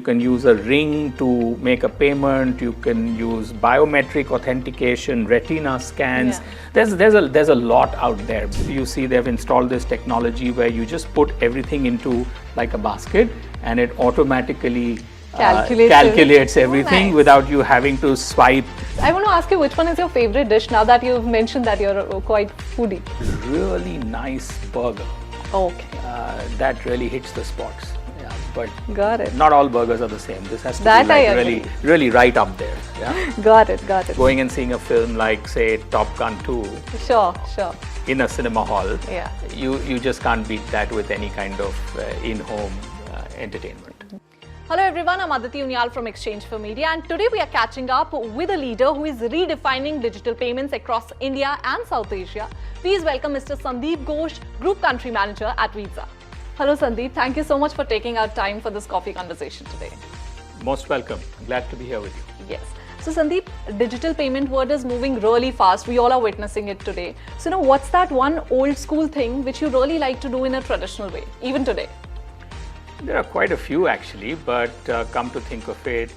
can use a ring to make a payment. You can use biometric authentication, retina scans. There's a lot out there. You see they've installed this technology where you just put everything into like a basket and it automatically calculates everything without you having to swipe. I want to ask you, which one is your favorite dish now that you've mentioned that you're quite foodie? Really nice burger. Okay. That really hits the spots. Yeah, but got it. Not all burgers are the same. This has to that be like really right up there. Yeah. Got it. Going and seeing a film like, say, Top Gun 2. Sure. In a cinema hall. Yeah. You just can't beat that with any kind of in-home entertainment. Hello everyone, I'm Aditi Unyal from Exchange for Media, and today we are catching up with a leader who is redefining digital payments across India and South Asia. Please welcome Mr. Sandeep Ghosh, Group Country Manager at Visa. Hello Sandeep, thank you so much for taking out time for this coffee conversation today. Most welcome. Glad to be here with you. Yes. So Sandeep, digital payment world is moving really fast. We all are witnessing it today. So what's that one old school thing which you really like to do in a traditional way, even today? There are quite a few actually, but come to think of it,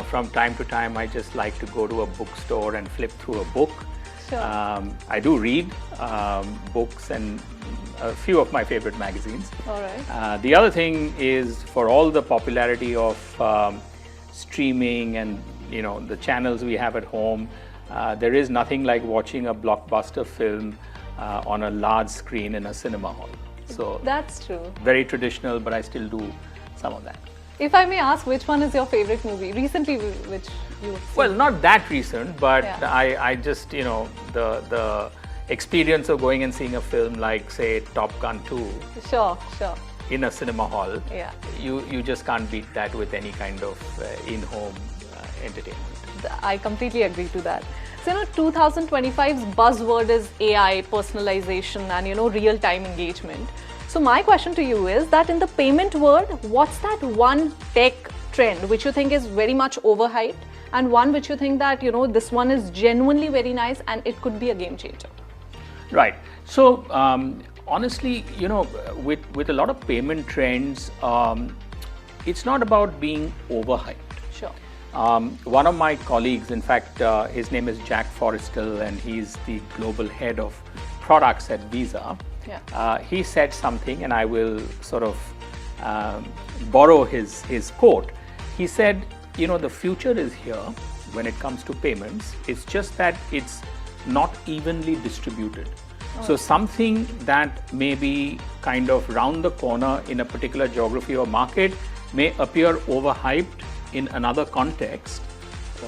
from time to time I just like to go to a bookstore and flip through a book. Sure. I do read books and a few of my favorite magazines. All right. The other thing is, for all the popularity of streaming and the channels we have at home, there is nothing like watching a blockbuster film on a large screen in a cinema hall. So that's true. Very traditional, but I still do some of that. If I may ask, which one is your favorite movie recently, which you have seen? Well, not that recent, but yeah. I just the experience of going and seeing a film like, say, Top Gun 2. Sure. In a cinema hall. Yeah. You just can't beat that with any kind of in-home entertainment. I completely agree to that. So 2025's buzzword is AI, personalization, and real-time engagement. So my question to you is that in the payment world, what's that one tech trend which you think is very much overhyped, and one which you think that this one is genuinely very nice and it could be a game changer? Right. So honestly, with a lot of payment trends, it's not about being overhyped. Sure. One of my colleagues, in fact, his name is Jack Forrestal, and he's the global head of products at Visa. Yeah. He said something, and I will sort of borrow his quote. He said, the future is here when it comes to payments. It's just that it's not evenly distributed. So something that may be kind of round the corner in a particular geography or market may appear overhyped in another context.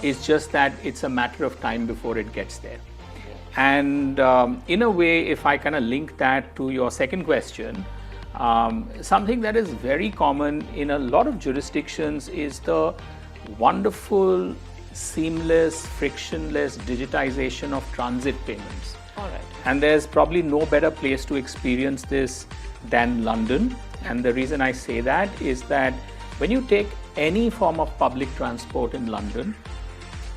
It's just that it's a matter of time before it gets there. And in a way, if I kind of link that to your second question, something that is very common in a lot of jurisdictions is the wonderful, seamless, frictionless digitization of transit payments. All right. And there's probably no better place to experience this than London. And the reason I say that is that when you take any form of public transport in London,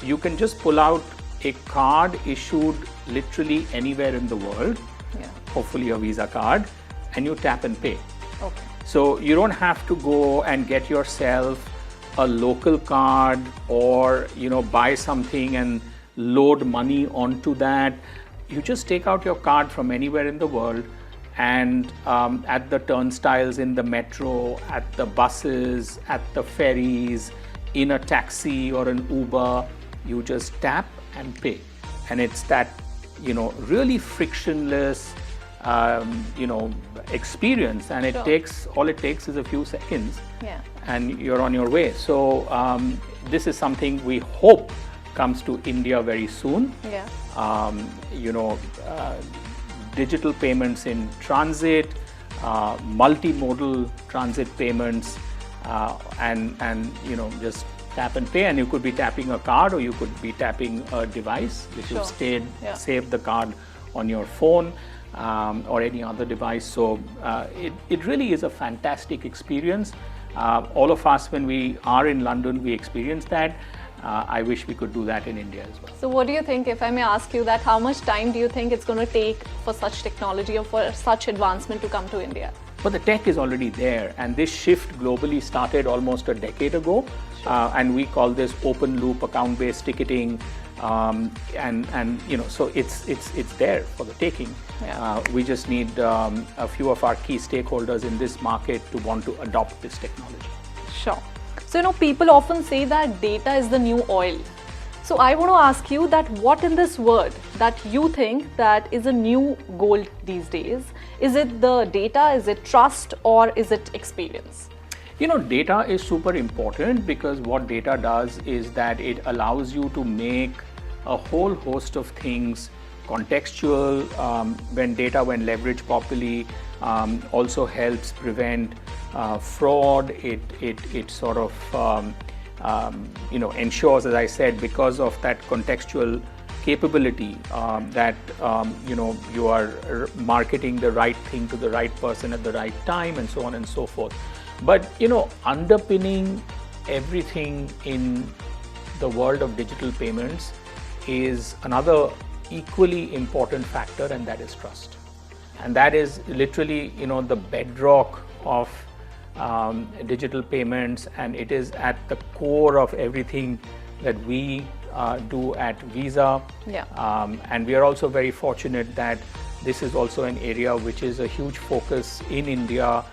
you can just pull out a card issued literally anywhere in the world, hopefully a Visa card, and you tap and pay. Okay. So you don't have to go and get yourself a local card or buy something and load money onto that. You just take out your card from anywhere in the world, and at the turnstiles in the metro, at the buses, at the ferries, in a taxi or an Uber, you just tap and pay. And it's that really frictionless experience, and it takes is a few seconds, and you're on your way. So this is something we hope comes to India very soon. Digital payments in transit, multimodal transit payments, and just tap and pay. And you could be tapping a card, or you could be tapping a device which you've saved the card on your phone or any other device. So it really is a fantastic experience. All of us, when we are in London, we experience that. I wish we could do that in India as well. So what do you think, if I may ask you that, how much time do you think it's going to take for such technology or for such advancement to come to India? But the tech is already there, and this shift globally started almost a decade ago. And we call this open loop account-based ticketing. So it's there for the taking. Yeah. We just need a few of our key stakeholders in this market to want to adopt this technology. Sure. So, people often say that data is the new oil. So I want to ask you that what in this world that you think that is a new gold these days? Is it the data, is it trust, or is it experience? Data is super important because what data does is that it allows you to make a whole host of things contextual. When leveraged properly, also helps prevent fraud. It sort of ensures, as I said, because of that contextual capability, that you are marketing the right thing to the right person at the right time, and so on and so forth. But underpinning everything in the world of digital payments is another equally important factor, and that is trust. And that is literally the bedrock of digital payments, and it is at the core of everything that we do at Visa. Yeah. And we are also very fortunate that this is also an area which is a huge focus in India,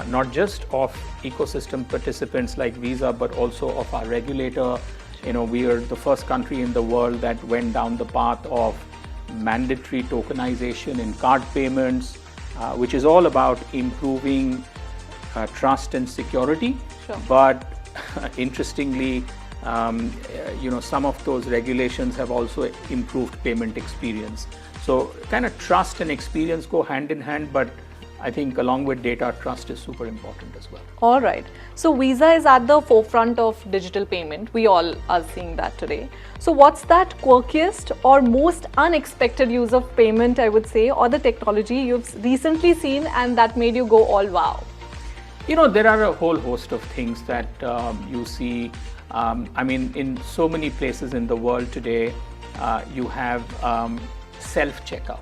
not just of ecosystem participants like Visa, but also of our regulator. We are the first country in the world that went down the path of mandatory tokenization in card payments, which is all about improving trust and security. Sure. But interestingly, some of those regulations have also improved payment experience. So kind of trust and experience go hand in hand, but I think along with data, trust is super important as well. All right. So Visa is at the forefront of digital payment. We all are seeing that today. So what's that quirkiest or most unexpected use of payment, I would say, or the technology you've recently seen and that made you go all wow? There are a whole host of things that you see. In so many places in the world today, you have self-checkout.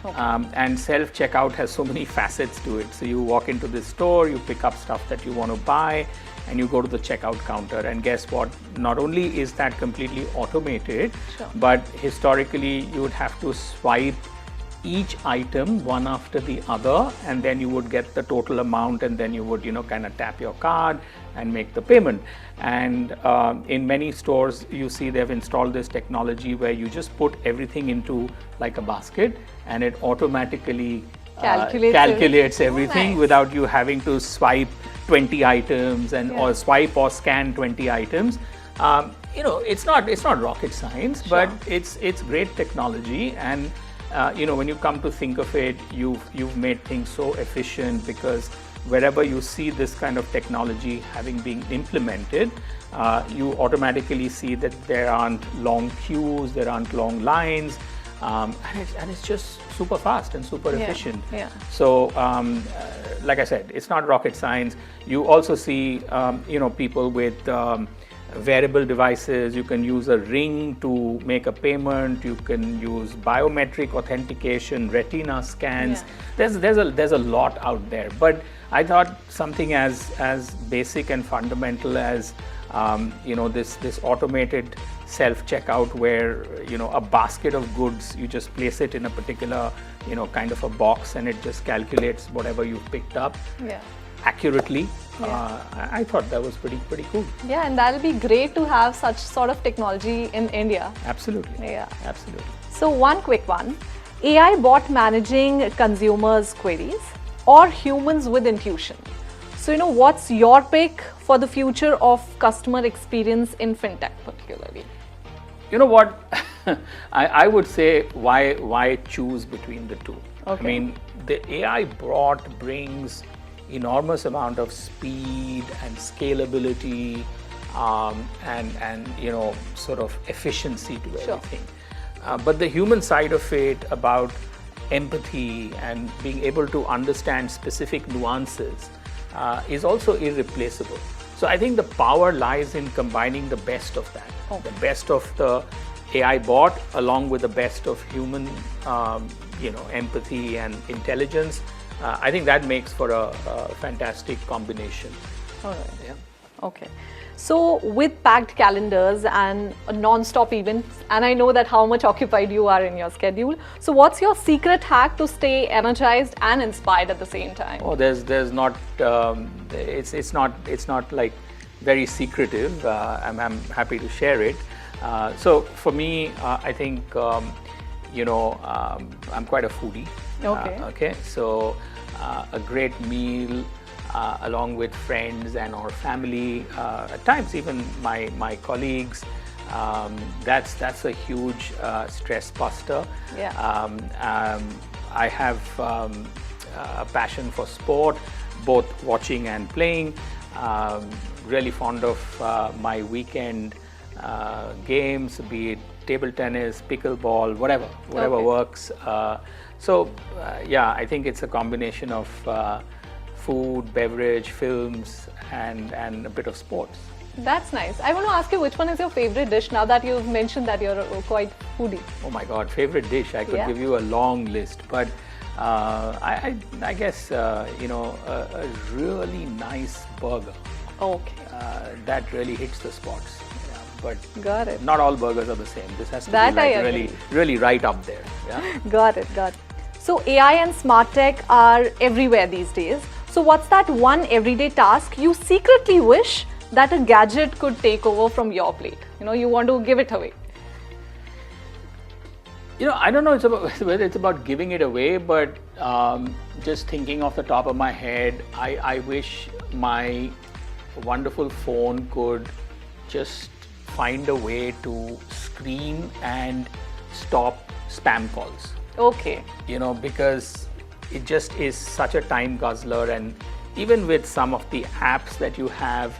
Okay. And self-checkout has so many facets to it. So you walk into the store, you pick up stuff that you want to buy, and you go to the checkout counter. And guess what? Not only is that completely automated, sure, but historically you would have to swipe each item one after the other, and then you would get the total amount, and then you would kind of tap your card and make the payment. And in many stores you see they've installed this technology where you just put everything into like a basket, and it automatically calculates everything. Nice. Without you having to swipe 20 items and Yeah. or swipe or scan 20 items. It's not rocket science, Sure, but it's great technology. And when you come to think of it, you've made things so efficient, because wherever you see this kind of technology having been implemented, you automatically see that there aren't long queues, there aren't long lines, and it's just super fast and super efficient. Yeah. So, like I said, it's not rocket science. You also see, people with wearable devices. You can use a ring to make a payment. You can use biometric authentication, retina scans. Yeah. There's a lot out there. But I thought something as basic and fundamental as this automated self-checkout, where a basket of goods, you just place it in a particular kind of a box, and it just calculates whatever you've picked up. Yeah. Accurately. Yeah. I thought that was pretty cool. Yeah, and that'll be great to have such sort of technology in India. Absolutely. Yeah. Absolutely. So one quick one, AI bot managing consumers' queries or humans with intuition? So what's your pick for the future of customer experience in Fintech particularly? You know what? I would say why choose between the two? Okay. I mean, the AI bot brings enormous amount of speed and scalability, and sort of efficiency to everything. But the human side of it, about empathy and being able to understand specific nuances, is also irreplaceable. So I think the power lies in combining the best of that, the best of the AI bot along with the best of human, empathy and intelligence. I think that makes for a fantastic combination. All right. Yeah. Okay. So with packed calendars and non-stop events, and I know that how much occupied you are in your schedule. So what's your secret hack to stay energized and inspired at the same time? Oh, there's not. It's not like very secretive. I'm happy to share it. So for me, I think I'm quite a foodie. Okay. So a great meal. Along with friends and our family, at times even my colleagues, that's a huge stress buster. Yeah. I have a passion for sport, both watching and playing. Really fond of my weekend games, be it table tennis, pickleball, whatever Okay. works. I think it's a combination of food, beverage, films, and a bit of sports. That's nice. I want to ask you, which one is your favorite dish now that you've mentioned that you're quite foodie? Oh my God, favorite dish! I could Yeah. give you a long list, but I guess a really nice burger Okay. that really hits the spots. Yeah, but Got it. not all burgers are the same. This has to That be like I really, agree. really right up there. Yeah. Got it. So AI and smart tech are everywhere these days. So what's that one everyday task you secretly wish that a gadget could take over from your plate? You want to give it away. I don't know whether it's about giving it away, but just thinking off the top of my head, I wish my wonderful phone could just find a way to screen and stop spam calls. Okay. Because it just is such a time guzzler, and even with some of the apps that you have,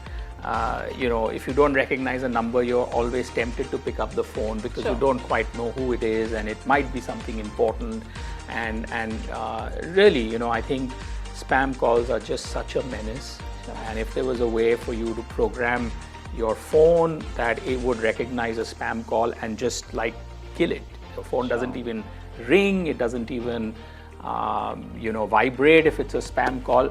if you don't recognize a number, you're always tempted to pick up the phone because Sure. you don't quite know who it is, and it might be something important. And really, I think spam calls are just such a menace. Sure. And if there was a way for you to program your phone that it would recognize a spam call and just like kill it, your phone doesn't even ring, it doesn't even vibrate if it's a spam call.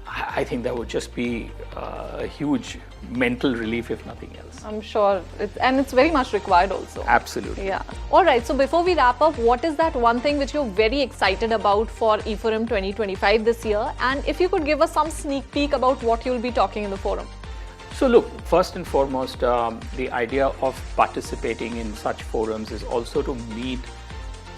I think that would just be a huge mental relief, if nothing else. I'm sure. It's very much required also. Absolutely. Yeah. All right. So before we wrap up, what is that one thing which you're very excited about for eForum 2025 this year? And if you could give us some sneak peek about what you'll be talking in the forum. So look, first and foremost, the idea of participating in such forums is also to meet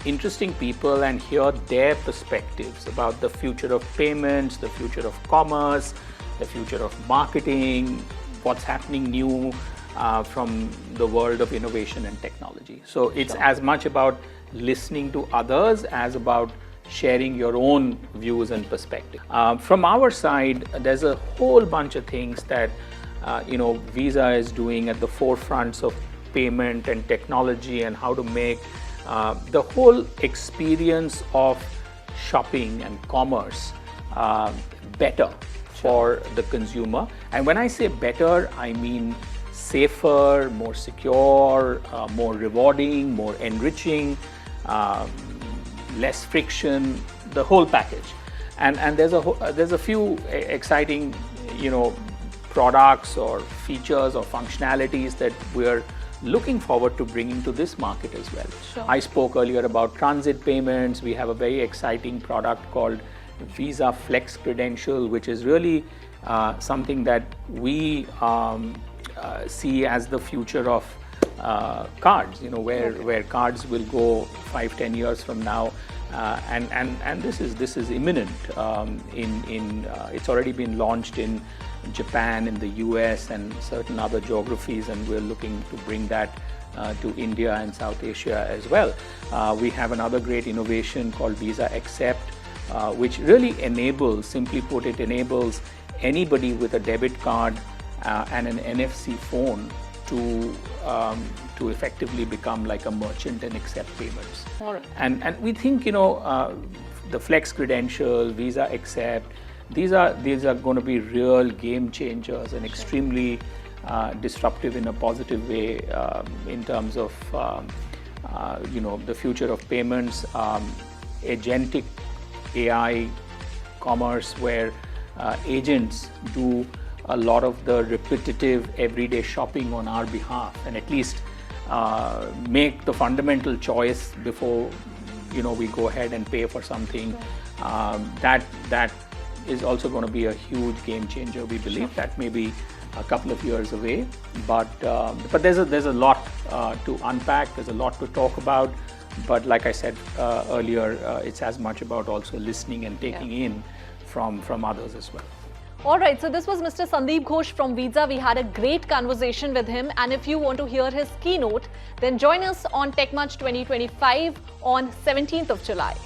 interesting people and hear their perspectives about the future of payments, the future of commerce, the future of marketing, what's happening new from the world of innovation and technology. So it's as much about listening to others as about sharing your own views and perspective. From our side, there's a whole bunch of things that Visa is doing at the forefronts of payment and technology, and how to make the whole experience of shopping and commerce better for the consumer. And when I say better, I mean safer, more secure, more rewarding, more enriching, less friction, the whole package. And there's a few exciting products or features or functionalities that we're looking forward to bringing to this market as well. Sure. I spoke earlier about transit payments. We have a very exciting product called Visa Flex Credential, which is really something that we see as the future of cards, where cards will go 5-10 years from now. And this is imminent. It's already been launched in Japan, in the US, and certain other geographies, and we're looking to bring that to India and South Asia as well. We have another great innovation called Visa Accept, which really enables, simply put, it enables anybody with a debit card and an NFC phone to effectively become like a merchant and accept payments. All right. And we think the Flex Credential, Visa Accept, these are going to be real game changers and extremely disruptive in a positive way in terms of the future of payments. Agentic AI commerce where agents do a lot of the repetitive everyday shopping on our behalf, and at least make the fundamental choice before we go ahead and pay for something. That is also going to be a huge game changer. We believe that may be a couple of years away, but there's a lot to unpack. There's a lot to talk about. But like I said earlier, it's as much about also listening and taking in from others as well. All right, so this was Mr. Sandeep Ghosh from Visa. We had a great conversation with him, and if you want to hear his keynote, then join us on TechManch 2025 on 17th of July.